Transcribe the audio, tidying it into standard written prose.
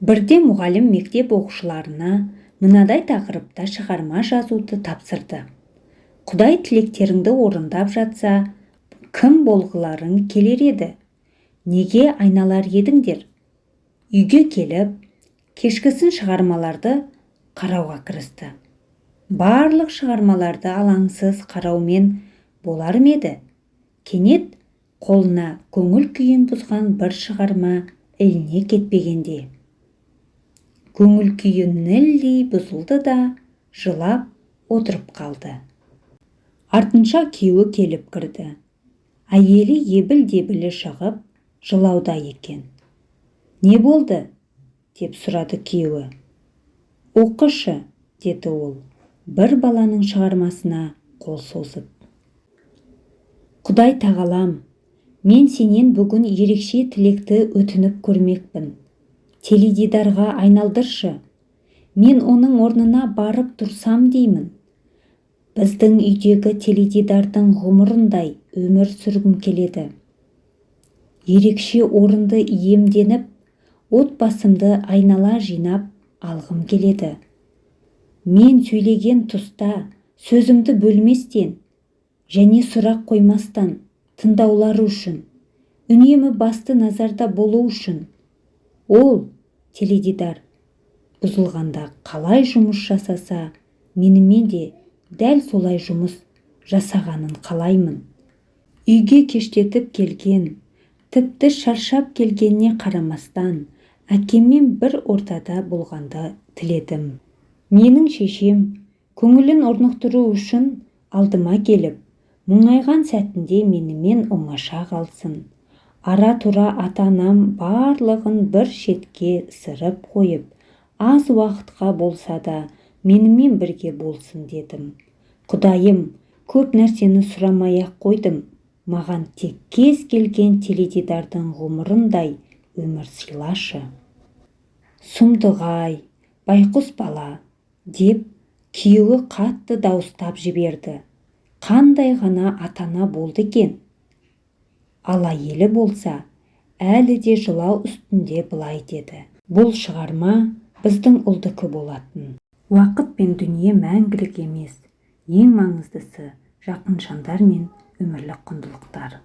Бірде мұғалім мектеп оқушыларына мынадай тақырыпта шығарма жазуды тапсырды. Құдай тілектеріңді орындап жатса, кім болғыларың келер еді? Неге айналар едіңдер? Үйге келіп, кешкісін шығармаларды қарауға кірісті. Барлық шығармаларды алаңсыз қараумен болар ма еді? Кенет қолына көңіл күйін бұзған бір шығарма іліне кетпегенде. Көңіл күйі нілдей бұзылды да, жылап отырып қалды. Артынша күйеуі келіп кірді. Әйелі ебіл-дебілі шығып, жылауда екен. «Не болды?» деп сұрады күйеуі. «Оқышы», деді ол, бір баланың шығармасына қол созып. «Құдай тағалам, мен сенен бүгін ерекше тілекті өтініп көрмекпін. Теледидарға айналдыршы. Мен оның орнына барып тұрсам деймін. Біздің үйдегі теледидардың ғұмырындай өмір сүргім келеді. Ерекше орынды иемденіп, отбасымды айнала жинап алғым келеді. Мен сөйлеген тұста сөзімді бөлместен және сұрақ қоймастан тыңдаулары үшін, үнемі басты назарда болу үшін, ол теледидар бұзылғанда қалай жұмыс жасаса, менімен де дәл солай жұмыс жасағанын қалаймын. Үйге кештетіп келген, тіпті шаршап келгеніне қарамастан, әкеммен бір ортада болғанды тіледім. Менің шешем көңілін орнықтыру үшін алдыма келіп, мұңайған сәтінде менімен оңаша қалсын. Ара-тұра ата-анам барлығын бір шетке сырып қойып, аз уақытқа болса да менімен бірге болсын дедім. Құдайым, көп нәрсені сұрамай-ақ қойдым. Маған тек кез келген теледидардың ғұмырындай өмір сыйлашы. Сұмдық-ай, байқұс бала, деп күйеуі қатты дауыстап жіберді. Қандай ғана ата-ана болды екен? Ал әйелі болса, әлі де жылау үстінде былай деді. Бұл шығарма біздің ұлдікі болатын. Уақыт пен дүние мәңгілік емес. Ең маңыздысы жақын жандар мен өмірлік құндылықтар.